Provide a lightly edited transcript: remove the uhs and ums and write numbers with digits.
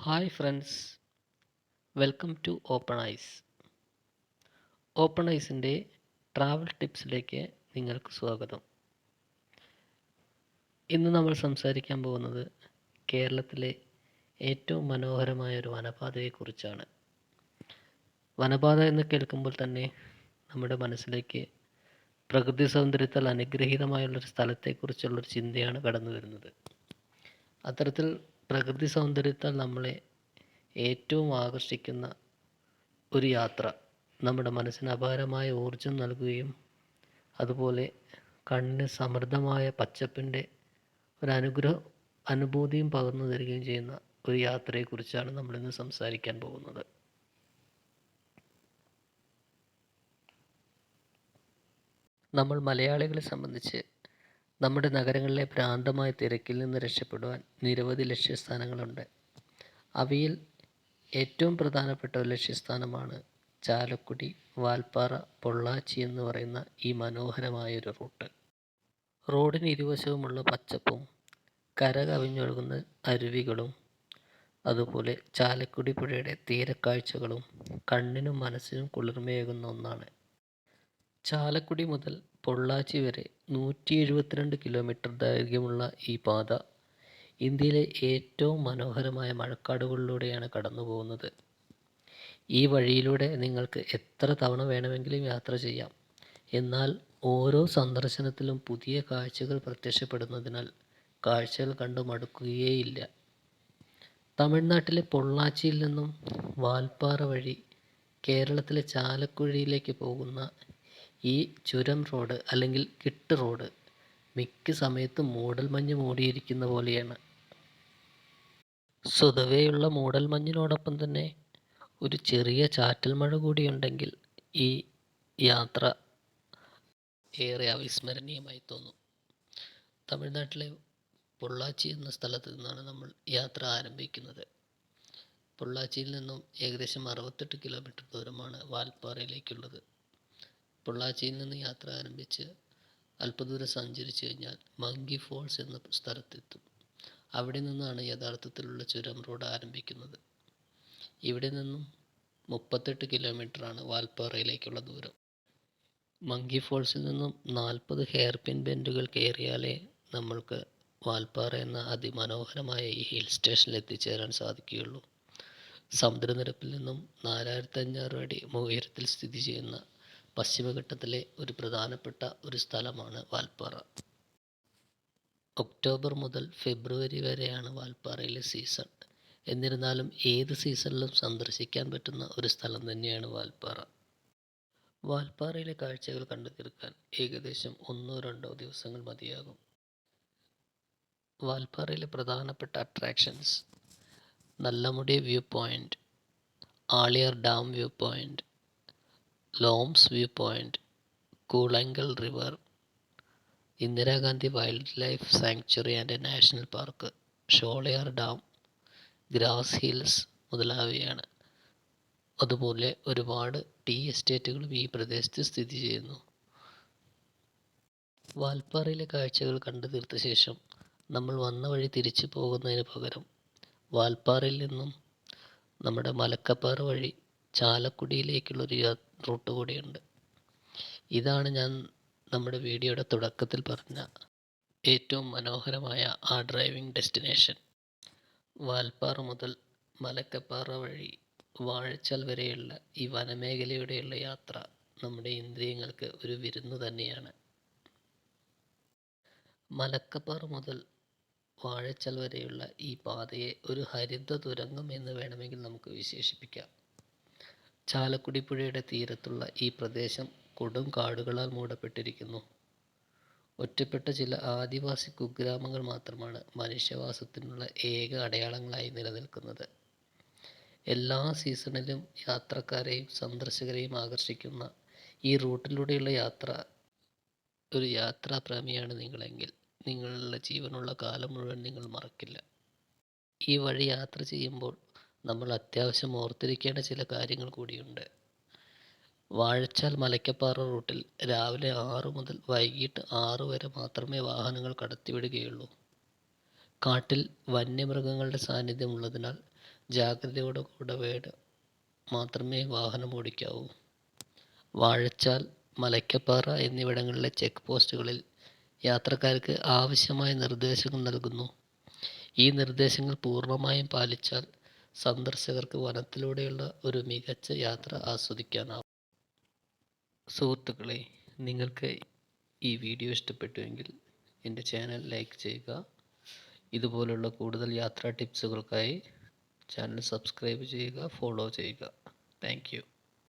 Hi friends, welcome to Open Eyes. Open ഐസിൻ്റെ travel ടിപ്സിലേക്ക് നിങ്ങൾക്ക് സ്വാഗതം. ഇന്ന് നമ്മൾ സംസാരിക്കാൻ പോകുന്നത് കേരളത്തിലെ ഏറ്റവും മനോഹരമായ ഒരു വനപാതയെക്കുറിച്ചാണ്. വനപാത എന്ന് കേൾക്കുമ്പോൾ തന്നെ നമ്മുടെ മനസ്സിലേക്ക് പ്രകൃതി സൗന്ദര്യത്താൽ അനുഗ്രഹീതമായുള്ളൊരു സ്ഥലത്തെക്കുറിച്ചുള്ളൊരു ചിന്തയാണ് കടന്നു വരുന്നത്. അത്തരത്തിൽ പ്രകൃതി സൗന്ദര്യത്താൽ നമ്മളെ ഏറ്റവും ആകർഷിക്കുന്ന ഒരു യാത്ര നമ്മുടെ മനസ്സിന് അപാരമായ ഊർജം നൽകുകയും അതുപോലെ കണ്ണിന് സമൃദ്ധമായ പച്ചപ്പിൻ്റെ അനുഭൂതിയും പകർന്നു തരികയും ചെയ്യുന്ന ഒരു യാത്രയെക്കുറിച്ചാണ് നമ്മളിന്ന് സംസാരിക്കാൻ പോകുന്നത്. നമ്മൾ മലയാളികളെ സംബന്ധിച്ച് നമ്മുടെ നഗരങ്ങളിലെ ഭ്രാന്തമായ തിരക്കിൽ നിന്ന് രക്ഷപ്പെടുവാൻ നിരവധി ലക്ഷ്യസ്ഥാനങ്ങളുണ്ട്. അവയിൽ ഏറ്റവും പ്രധാനപ്പെട്ട ഒരു ലക്ഷ്യസ്ഥാനമാണ് ചാലക്കുടി, വാൽപ്പാറ, പൊള്ളാച്ചി എന്ന് പറയുന്ന ഈ മനോഹരമായൊരു റൂട്ട്. റോഡിന് ഇരുവശവുമുള്ള പച്ചപ്പും കര കവിഞ്ഞൊഴുകുന്ന അരുവികളും അതുപോലെ ചാലക്കുടി പുഴയുടെ തീരക്കാഴ്ചകളും കണ്ണിനും മനസ്സിനും കുളിർമയേകുന്ന ഒന്നാണ്. ചാലക്കുടി മുതൽ പൊള്ളാച്ചി വരെ 172 കിലോമീറ്റർ ദൈർഘ്യമുള്ള ഈ പാത ഇന്ത്യയിലെ ഏറ്റവും മനോഹരമായ മഴക്കാടുകളിലൂടെയാണ് കടന്നു പോകുന്നത്. ഈ വഴിയിലൂടെ നിങ്ങൾക്ക് എത്ര തവണ വേണമെങ്കിലും യാത്ര ചെയ്യാം. എന്നാൽ ഓരോ സന്ദർശനത്തിലും പുതിയ കാഴ്ചകൾ പ്രത്യക്ഷപ്പെടുന്നതിനാൽ കാഴ്ചകൾ കണ്ടു മടുക്കുകയേയില്ല. തമിഴ്നാട്ടിലെ പൊള്ളാച്ചിയിൽ നിന്നും വാൽപ്പാറ വഴി കേരളത്തിലെ ചാലക്കുടിയിലേക്ക് പോകുന്ന ഈ ചുരം റോഡ് അല്ലെങ്കിൽ കിട്ട് റോഡ് മിക്ക സമയത്തും മൂടൽമഞ്ഞ് മൂടിയിരിക്കുന്ന പോലെയാണ്. സ്വതവേയുള്ള മൂടൽമഞ്ഞിനോടൊപ്പം തന്നെ ഒരു ചെറിയ ചാറ്റൽ മഴ കൂടിയുണ്ടെങ്കിൽ ഈ യാത്ര ഏറെ അവിസ്മരണീയമായി തോന്നും. തമിഴ്നാട്ടിലെ പൊള്ളാച്ചി എന്ന സ്ഥലത്ത് നിന്നാണ് നമ്മൾ യാത്ര ആരംഭിക്കുന്നത്. പൊള്ളാച്ചിയിൽ നിന്നും ഏകദേശം 68 കിലോമീറ്റർ ദൂരമാണ് വാൽപ്പാറയിലേക്കുള്ളത്. പൊള്ളാച്ചിയിൽ നിന്ന് യാത്ര ആരംഭിച്ച് അല്പദൂരം സഞ്ചരിച്ചു കഴിഞ്ഞാൽ മങ്കി ഫോൾസ് എന്ന സ്ഥലത്തെത്തും. അവിടെ നിന്നാണ് യഥാർത്ഥത്തിലുള്ള ചുരം റോഡ് ആരംഭിക്കുന്നത്. ഇവിടെ നിന്നും 38 കിലോമീറ്ററാണ് വാൽപ്പാറയിലേക്കുള്ള ദൂരം. മങ്കി ഫോൾസിൽ നിന്നും 40 ഹെയർ പിൻ ബെൻഡുകൾ കയറിയാലേ നമ്മൾക്ക് വാൽപ്പാറ എന്ന അതിമനോഹരമായ ഈ ഹിൽ സ്റ്റേഷനിൽ എത്തിച്ചേരാൻ സാധിക്കുകയുള്ളൂ. സമുദ്രനിരപ്പിൽ നിന്നും 4500 അടി ഉയരത്തിൽ സ്ഥിതി ചെയ്യുന്ന പശ്ചിമഘട്ടത്തിലെ ഒരു പ്രധാനപ്പെട്ട ഒരു സ്ഥലമാണ് വാൽപ്പാറ. ഒക്ടോബർ മുതൽ ഫെബ്രുവരി വരെയാണ് വാൽപ്പാറയിലെ സീസൺ. എന്നിരുന്നാലും ഏത് സീസണിലും സന്ദർശിക്കാൻ പറ്റുന്ന ഒരു സ്ഥലം തന്നെയാണ് വാൽപ്പാറ. വാൽപ്പാറയിലെ കാഴ്ചകൾ കണ്ടു തീർക്കാൻ ഏകദേശം 1-2 ദിവസങ്ങൾ മതിയാകും. വാൽപ്പാറയിലെ പ്രധാനപ്പെട്ട attractions: Nallamudi view point, Aliyar dam view point, Loam's view point, Koolangal river, Indira Gandhi wild life sanctuary and national park, Sholayar dam, grass hills മുതലായവയാണ്. അതുപോലെ ഒരുപാട് ടീ എസ്റ്റേറ്റുകളും ഈ പ്രദേശത്ത് സ്ഥിതി ചെയ്യുന്നു. വാൽപ്പാറയിലെ കാഴ്ചകൾ കണ്ടു തീർത്ത ശേഷം നമ്മൾ വന്ന വഴി തിരിച്ചു പോകുന്നതിന് പകരം വാൽപ്പാറയിൽ നിന്നും നമ്മുടെ മലക്കപ്പാറ വഴി ചാലക്കുടിയിലേക്കുള്ളൊരു റൂട്ട് കൂടിയുണ്ട്. ഇതാണ് ഞാൻ നമ്മുടെ വീഡിയോയുടെ തുടക്കത്തിൽ പറഞ്ഞ ഏറ്റവും മനോഹരമായ ആ ഡ്രൈവിംഗ് ഡെസ്റ്റിനേഷൻ. വാൽപ്പാറ മുതൽ മലക്കപ്പാറ വഴി വാഴച്ചാൽ വരെയുള്ള ഈ വനമേഖലയുടെയുള്ള യാത്ര നമ്മുടെ ഇന്ദ്രിയങ്ങൾക്ക് ഒരു വിരുന്ന് തന്നെയാണ്. മലക്കപ്പാറ മുതൽ വാഴച്ചാൽ വരെയുള്ള ഈ പാതയെ ഒരു ഹരിത തുരങ്കം എന്ന് വേണമെങ്കിൽ നമുക്ക് വിശേഷിപ്പിക്കാം. ചാലക്കുടി പുഴയുടെ തീരത്തുള്ള ഈ പ്രദേശം കൊടും കാടുകളാൽ മൂടപ്പെട്ടിരിക്കുന്നു. ഒറ്റപ്പെട്ട ചില ആദിവാസി കുഗ്രാമങ്ങൾ മാത്രമാണ് മനുഷ്യവാസത്തിനുള്ള ഏക അടയാളങ്ങളായി നിലനിൽക്കുന്നത്. എല്ലാ സീസണിലും യാത്രക്കാരെയും സന്ദർശകരെയും ആകർഷിക്കുന്ന ഈ റൂട്ടിലൂടെയുള്ള യാത്ര ഒരു യാത്രാപ്രേമിയാണ് നിങ്ങളെങ്കിൽ നിങ്ങളുടെ ജീവനുള്ള കാലം മുഴുവൻ നിങ്ങൾ മറക്കില്ല. ഈ വഴി യാത്ര ചെയ്യുമ്പോൾ നമ്മൾ അത്യാവശ്യം ഓർത്തിരിക്കേണ്ട ചില കാര്യങ്ങൾ കൂടിയുണ്ട്. വാഴച്ചാൽ മലക്കപ്പാറ റൂട്ടിൽ രാവിലെ 6 മുതൽ വൈകിട്ട് 6 വരെ മാത്രമേ വാഹനങ്ങൾ കടത്തിവിടുകയുള്ളൂ. കാട്ടിൽ വന്യമൃഗങ്ങളുടെ സാന്നിധ്യം ഉള്ളതിനാൽ ജാഗ്രതയോടുകൂടെ മാത്രമേ വാഹനം ഓടിക്കാവൂ. വാഴച്ചാൽ, മലയ്ക്കപ്പാറ എന്നിവിടങ്ങളിലെ ചെക്ക് പോസ്റ്റുകളിൽ യാത്രക്കാർക്ക് ആവശ്യമായ നിർദ്ദേശങ്ങൾ നൽകുന്നു. ഈ നിർദ്ദേശങ്ങൾ പൂർണ്ണമായും പാലിച്ചാൽ സന്ദർശകർക്ക് വനത്തിലൂടെയുള്ള ഒരു മികച്ച യാത്ര ആസ്വദിക്കാനാവും. സുഹൃത്തുക്കളെ, നിങ്ങൾക്ക് ഈ വീഡിയോ ഇഷ്ടപ്പെട്ടുവെങ്കിൽ എൻ്റെ ചാനൽ ലൈക്ക് ചെയ്യുക. ഇതുപോലുള്ള കൂടുതൽ യാത്രാ ടിപ്സുകൾക്കായി ചാനൽ സബ്സ്ക്രൈബ് ചെയ്യുക, ഫോളോ ചെയ്യുക. Thank you.